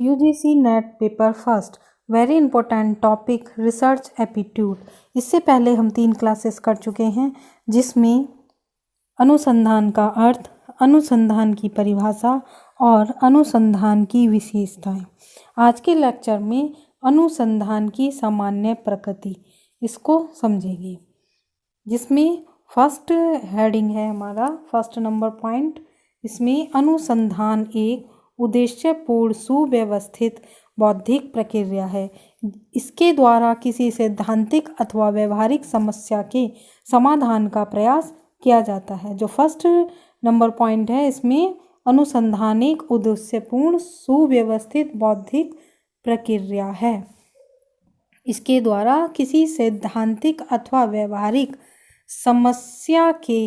UGC net paper first very important topic research aptitude. इससे पहले हम 3 क्लासेस कर चुके हैं जिसमें अनुसंधान का अर्थ, अनुसंधान की परिभाषा और अनुसंधान की विशेषताएं। आज के लेक्चर में अनुसंधान की सामान्य प्रकृति इसको समझेंगे, जिसमें फर्स्ट हेडिंग है हमारा फर्स्ट नंबर पॉइंट। इसमें अनुसंधान एक उद्देश्यपूर्ण सुव्यवस्थित बौद्धिक प्रक्रिया है। इसके द्वारा किसी सैद्धांतिक अथवा व्यवहारिक समस्या के समाधान का प्रयास किया जाता है। जो फर्स्ट नंबर पॉइंट है, इसमें अनुसंधान एक उद्देश्यपूर्ण सुव्यवस्थित बौद्धिक प्रक्रिया है। इसके द्वारा किसी सैद्धांतिक अथवा व्यवहारिक समस्या के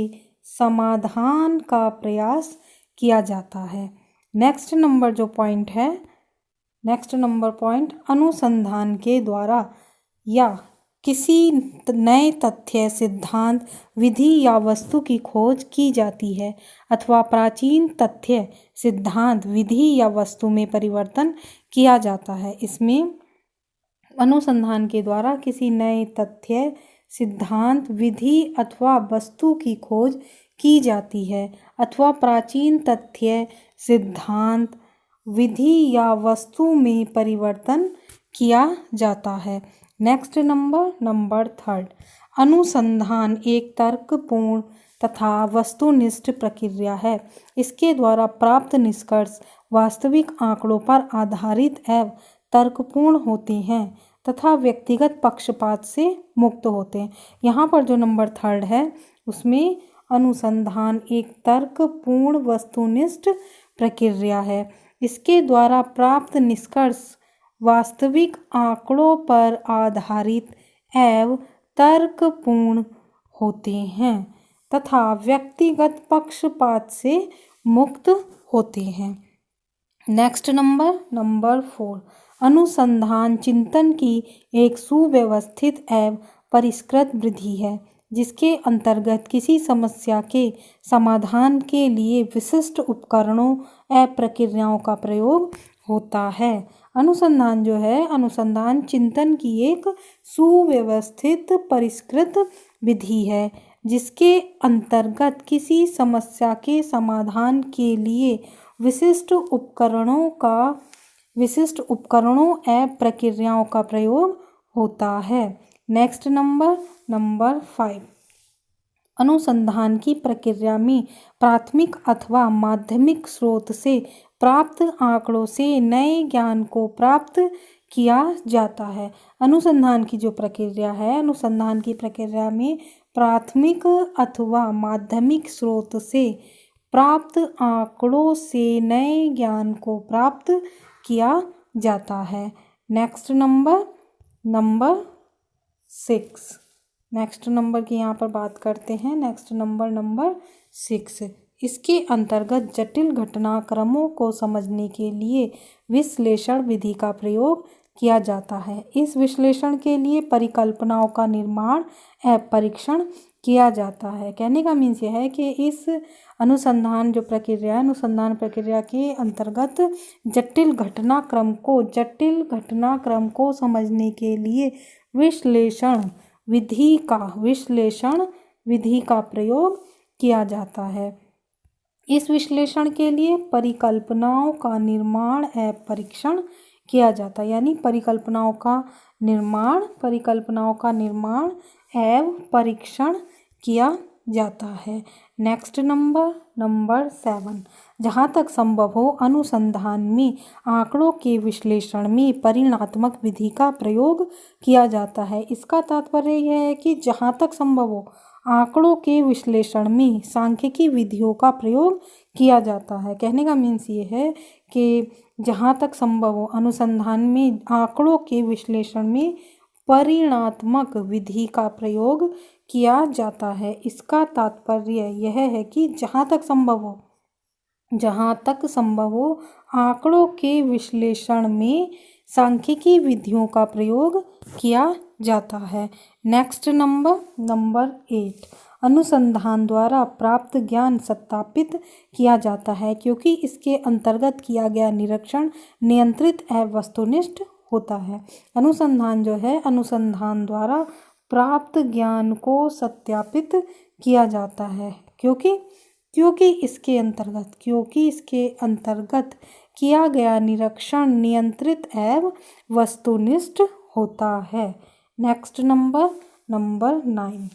समाधान का प्रयास किया जाता है। नेक्स्ट नंबर जो पॉइंट है, नेक्स्ट नंबर पॉइंट, अनुसंधान के द्वारा या किसी नए तथ्य, सिद्धांत, विधि या वस्तु की खोज की जाती है अथवा प्राचीन तथ्य, सिद्धांत, विधि या वस्तु में परिवर्तन किया जाता है। इसमें अनुसंधान के द्वारा किसी नए तथ्य, सिद्धांत, विधि अथवा वस्तु की खोज की जाती है अथवा प्राचीन तथ्य, सिद्धांत, विधि या वस्तु में परिवर्तन किया जाता है। नेक्स्ट नंबर थर्ड, अनुसंधान एक तर्कपूर्ण तथा वस्तुनिष्ठ प्रक्रिया है। इसके द्वारा प्राप्त निष्कर्ष वास्तविक आंकड़ों पर आधारित एवं तर्कपूर्ण होते हैं तथा व्यक्तिगत पक्षपात से मुक्त होते हैं। यहाँ पर जो नंबर थर्ड है, उसमें अनुसंधान एक तर्कपूर्ण वस्तुनिष्ठ प्रक्रिया है। इसके द्वारा प्राप्त निष्कर्ष वास्तविक आंकड़ों पर आधारित एवं तर्कपूर्ण होते हैं तथा व्यक्तिगत पक्षपात से मुक्त होते हैं। नेक्स्ट नंबर 4, अनुसंधान चिंतन की एक सुव्यवस्थित एवं परिष्कृत विधि है जिसके अंतर्गत किसी समस्या के समाधान के लिए विशिष्ट उपकरणों एवं प्रक्रियाओं का प्रयोग होता है। अनुसंधान जो है, अनुसंधान चिंतन की एक सुव्यवस्थित परिष्कृत विधि है जिसके अंतर्गत किसी समस्या के समाधान के लिए विशिष्ट उपकरणों एवं प्रक्रियाओं का प्रयोग होता है। नेक्स्ट नंबर 5, अनुसंधान की प्रक्रिया में प्राथमिक अथवा माध्यमिक स्रोत से प्राप्त आंकड़ों से नए ज्ञान को प्राप्त किया जाता है। अनुसंधान की जो प्रक्रिया है, अनुसंधान की प्रक्रिया में प्राथमिक अथवा माध्यमिक स्रोत से प्राप्त आंकड़ों से नए ज्ञान को प्राप्त किया जाता है। नेक्स्ट नंबर 6, नेक्स्ट नंबर की यहाँ पर बात करते हैं। नेक्स्ट नंबर 6, इसके अंतर्गत जटिल घटनाक्रमों को समझने के लिए विश्लेषण विधि का प्रयोग किया जाता है। इस विश्लेषण के लिए परिकल्पनाओं का निर्माण एवं परीक्षण किया जाता है। कहने का मीन्स यह है कि इस अनुसंधान जो प्रक्रिया है, अनुसंधान प्रक्रिया के अंतर्गत जटिल घटनाक्रम को समझने के लिए विश्लेषण विधि का प्रयोग किया जाता है। इस विश्लेषण के लिए परिकल्पनाओं का निर्माण एवं परीक्षण किया जाता है, यानी परिकल्पनाओं का निर्माण एवं परीक्षण किया जाता है। नेक्स्ट नंबर 7, जहाँ तक संभव हो अनुसंधान में आंकड़ों के विश्लेषण में परिणात्मक विधि का प्रयोग किया जाता है। इसका तात्पर्य यह है कि जहाँ तक संभव हो आंकड़ों के विश्लेषण में सांख्यिकी विधियों का प्रयोग किया जाता है। कहने का मीन्स ये है कि जहाँ तक संभव हो अनुसंधान में आंकड़ों के विश्लेषण में परिणात्मक विधि का प्रयोग किया जाता है। इसका तात्पर्य यह है कि जहाँ तक संभव हो आंकड़ों के विश्लेषण में सांख्यिकी विधियों का प्रयोग किया जाता है। नेक्स्ट नंबर 8, अनुसंधान द्वारा प्राप्त ज्ञान सत्यापित किया जाता है क्योंकि इसके अंतर्गत किया गया निरीक्षण नियंत्रित एवं वस्तुनिष्ठ होता है। अनुसंधान जो है, अनुसंधान द्वारा प्राप्त ज्ञान को सत्यापित किया जाता है क्योंकि इसके अंतर्गत किया गया निरीक्षण नियंत्रित एवं वस्तुनिष्ठ होता है। नेक्स्ट नंबर 9,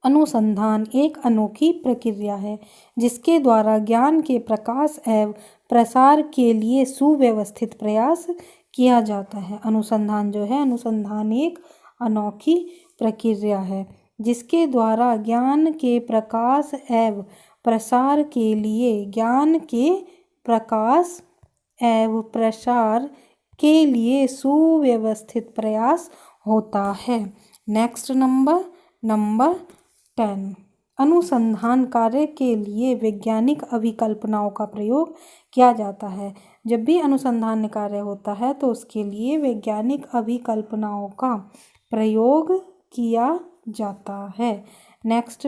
अनुसंधान एक अनोखी प्रक्रिया है जिसके द्वारा ज्ञान के प्रकाश एवं प्रसार के लिए सुव्यवस्थित प्रयास किया जाता है। अनुसंधान जो है, अनुसंधान एक अनोखी प्रक्रिया है जिसके द्वारा ज्ञान के प्रकाश एवं प्रसार के लिए सुव्यवस्थित प्रयास होता है। नेक्स्ट नंबर 10, अनुसंधान कार्य के लिए वैज्ञानिक अभिकल्पनाओं का प्रयोग किया जाता है। जब भी अनुसंधान कार्य होता है तो उसके लिए वैज्ञानिक अभिकल्पनाओं का प्रयोग किया जाता है। नेक्स्ट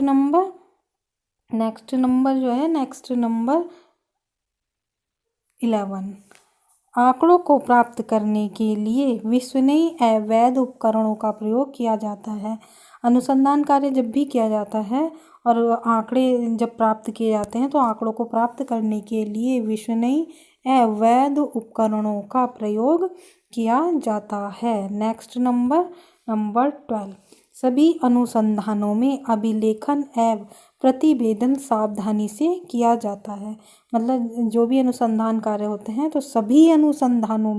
नंबर जो है, नेक्स्ट नंबर 11, आंकड़ों को प्राप्त करने के लिए विश्वसनीय एवं वैध उपकरणों का प्रयोग किया जाता है। अनुसंधान कार्य जब भी किया जाता है और आंकड़े जब प्राप्त किए जाते हैं तो आंकड़ों को प्राप्त करने के लिए विश्वसनीय एवं वैध उपकरणों का प्रयोग किया जाता है। नेक्स्ट नंबर 12, सभी अनुसंधानों में अभिलेखन एवं प्रतिवेदन सावधानी से किया जाता है। मतलब जो भी अनुसंधान कार्य होते हैं तो सभी अनुसंधानों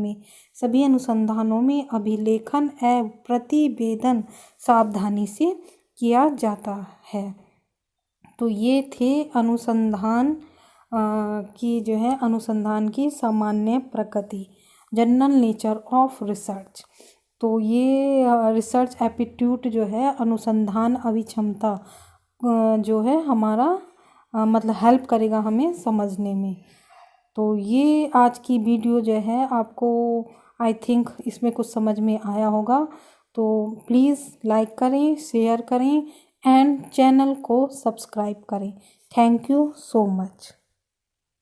में अभिलेखन एवं प्रतिवेदन सावधानी से किया जाता है। तो ये थे अनुसंधान की सामान्य प्रकृति, जनरल नेचर ऑफ रिसर्च। तो ये रिसर्च एप्टीट्यूड जो है, अनुसंधान अभिक्षमता जो है हमारा मतलब हेल्प करेगा हमें समझने में। तो ये आज की वीडियो जो है आपको आई थिंक इसमें कुछ समझ में आया होगा। तो प्लीज़ लाइक करें, शेयर करें एंड चैनल को सब्सक्राइब करें। Thank you so much.